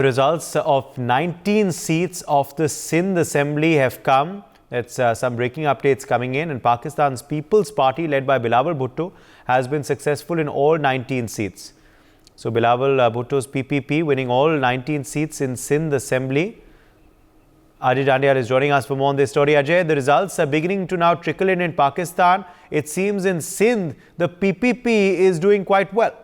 Results of 19 seats of the Sindh Assembly have come. That's some breaking updates coming in. And Pakistan's People's Party, led by Bilawal Bhutto, has been successful in all 19 seats. So Bilawal Bhutto's PPP winning all 19 seats in Sindh Assembly. Ajay Dandial is joining us for more on this story. Ajay, the results are beginning to now trickle in Pakistan. It seems in Sindh, the PPP is doing quite well.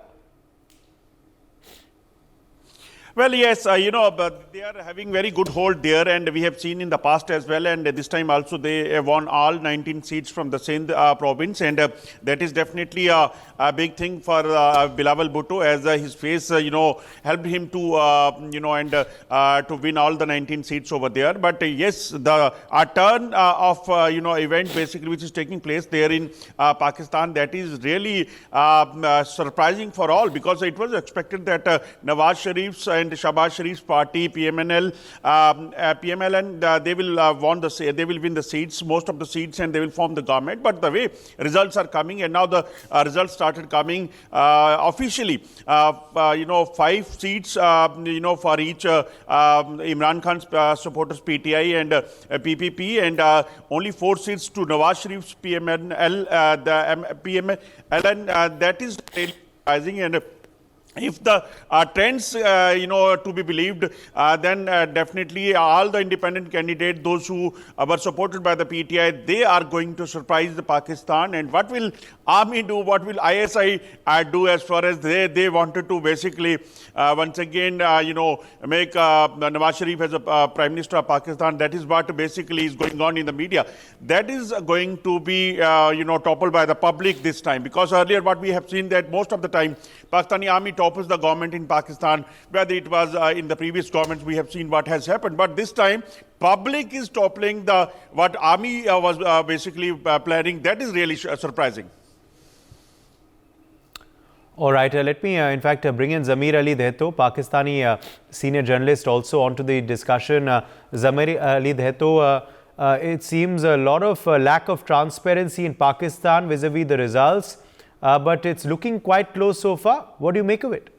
Well, yes, but they are having very good hold there, and we have seen in the past as well, and this time also they won all 19 seats from the Sindh province, and that is definitely a big thing for Bilawal Bhutto, as his face, helped him to, to win all the 19 seats over there. But yes, the turn of, event basically which is taking place there in Pakistan, that is really surprising for all, because it was expected that Nawaz Sharif's and Shahbaz Sharif's party, PML, they will win the seats, most of the seats, and they will form the government. But the way results are coming, and now the results started coming officially, 5 seats, for each Imran Khan's supporters, PTI and PPP, and only 4 seats to Nawaz Sharif's PML, and that is really surprising. And if the trends, to be believed, then definitely all the independent candidates, those who were supported by the PTI, they are going to surprise the Pakistan. And what will Army do? What will ISI do, as far as they wanted to basically once again, make Nawaz Sharif as a Prime Minister of Pakistan? That is what basically is going on in the media. That is going to be, toppled by the public this time, because earlier what we have seen, that most of the time Pakistani Army topples the government in Pakistan. Whether it was in the previous governments, we have seen what has happened. But this time, public is toppling what Army was basically planning. That is really surprising. All right, let me in fact bring in Zamir Ali Dehto, Pakistani senior journalist, also onto the discussion. Zamir Ali Dehto, it seems a lot of lack of transparency in Pakistan vis-a-vis the results, but it's looking quite close so far. What do you make of it?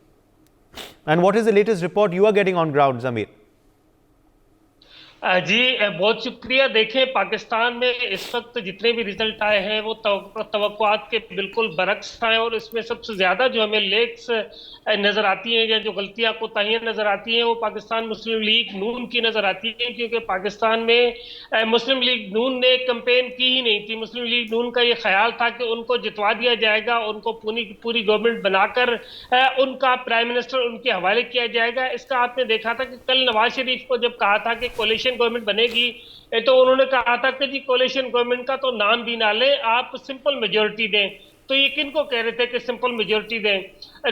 And what is the latest report you are getting on ground, Zamir? जी बहुत शुक्रिया। देखें, पाकिस्तान में इस वक्त जितने भी result आए हैं वो तवक्कुआत के बिल्कुल बरक्स आए, और इसमें सबसे ज़्यादा जो हमें लेक्स नज़र आती हैं या जो गलतियां कोताहियां नज़र आती हैं वो पाकिस्तान मुस्लिम लीग नून की नज़र आती हैं, क्योंकि पाकिस्तान में मुस्लिम लीग नून ने कैंपेन की ही नहीं थी। मुस्लिम लीग नून का ये ख्याल था कि उनको जितवा दिया जाएगा, उनको पूरी गवर्नमेंट बनाकर उनका प्राइम मिनिस्टर उनके हवाले किया जाएगा। इसका आपने देखा था कि कल नवाज शरीफ को जब कहा था कि कोalition गवर्नमेंट बनेगी, तो उन्होंने कहा था कि जी कोalition गवर्नमेंट का तो नाम भी ना लें, आप सिंपल मेजोरिटी दें। तो ये किनको कह रहे थे कि सिंपल मेजोरिटी दें?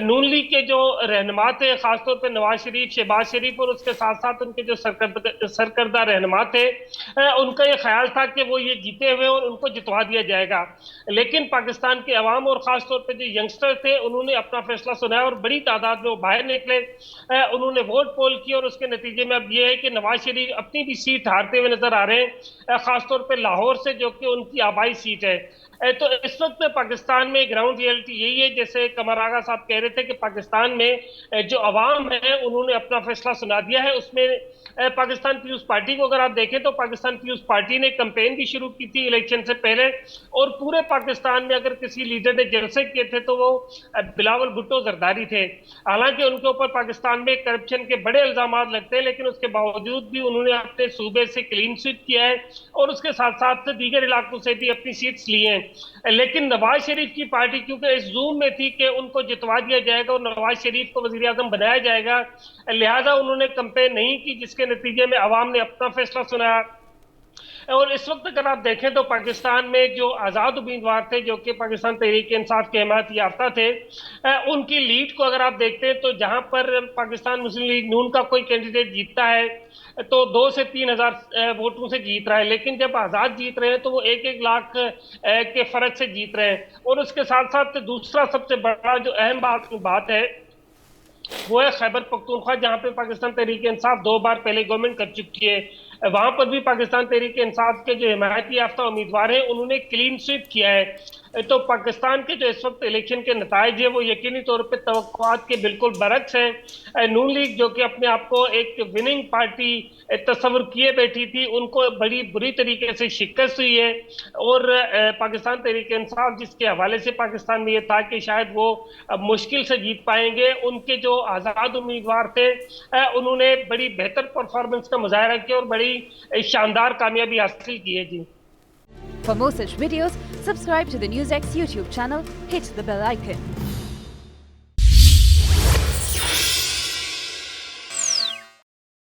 नून लीग के जो रहनुमा थे, खासतौर पे नवाज शरीफ, शहबाज शरीफ, और उसके साथ साथ उनके जो सरकर्दा रहनुमा थे, उनका ये ख्याल था कि वो ये जीते हुए और उनको जितवा दिया जाएगा। लेकिन पाकिस्तान के अवाम और खासतौर पे जो यंगस्टर थे, उन्होंने अपना फैसला सुनाया और बड़ी तादाद में वो बाहर निकले, उन्होंने वोट पोल किया, और उसके नतीजे में अब ये है कि नवाज शरीफ अपनी भी सीट हारते हुए नजर आ रहे हैं, खासतौर पर लाहौर से, जो कि उनकी आबाई सीट है। तो इस वक्त पाकिस्तान में ग्राउंड रियलिटी यही है, जैसे कमर आगा साहब कह रहे थे कि पाकिस्तान में जो अवाम है उन्होंने अपना फैसला सुना दिया है। उसमें पाकिस्तान पीपुल्स पार्टी को अगर आप देखें तो पाकिस्तान पीपुल्स पार्टी ने कैंपेन भी शुरू की थी इलेक्शन से पहले, और पूरे पाकिस्तान में अगर किसी लीडर ने जलसे किए थे तो वो बिलावल भुट्टो जरदारी थे। हालांकि उनके ऊपर पाकिस्तान में करप्शन के बड़े इल्जाम लगते हैं, लेकिन उसके बावजूद भी उन्होंने अपने सूबे से क्लीन स्वीप किया है, और उसके साथ साथ दीगर इलाकों से भी अपनी सीट्स ली हैं। लेकिन नवाज शरीफ की पार्टी क्योंकि इस जूम में थी कि उनको जितवा दिया जाएगा और नवाज शरीफ को वजीर आजम बनाया जाएगा, लिहाजा उन्होंने कैंपेन नहीं की, जिसके नतीजे में अवाम ने अपना फैसला सुनाया। और इस वक्त अगर आप देखें तो पाकिस्तान में जो आज़ाद उम्मीदवार थे, जो कि पाकिस्तान तहरीक इंसाफ के हिमायत याफ्ता थे, उनकी लीड को अगर आप देखते हैं तो जहां पर पाकिस्तान मुस्लिम लीग नून का कोई कैंडिडेट जीतता है तो 2 से 3 हज़ार वोटों से जीत रहा है, लेकिन जब आज़ाद जीत रहे हैं तो वो 1-1 लाख के फर्क से जीत रहे हैं। और उसके साथ साथ दूसरा सबसे बड़ा जो अहम बात है वो है खैबर पख्तूनख्वा, जहां पे पाकिस्तान तहरीक इंसाफ 2 बार पहले गवर्नमेंट कर चुकी है। वहां पर भी पाकिस्तान तहरीक इंसाफ के जो हिमायती याफ्ता उम्मीदवार हैं उन्होंने क्लीन स्वीप किया है। तो पाकिस्तान के जो इस वक्त इलेक्शन के नताइज है वो यकीनी तौर पे तवक्कुआत के बिल्कुल बरक्स हैं। नून लीग जो कि अपने आप को एक विनिंग पार्टी तस्वर किए बैठी थी, उनको बड़ी बुरी तरीके से शिकस्त हुई है। और पाकिस्तान तहरीक इंसाफ जिसके हवाले से पाकिस्तान में ये था कि शायद वो मुश्किल से जीत पाएंगे, उनके जो आज़ाद उम्मीदवार थे उन्होंने बड़ी बेहतर परफॉर्मेंस का मुजाहरा किया और बड़ी शानदार कामयाबी हासिल की है जी। For more such videos, subscribe to the NewsX YouTube channel, hit the bell icon.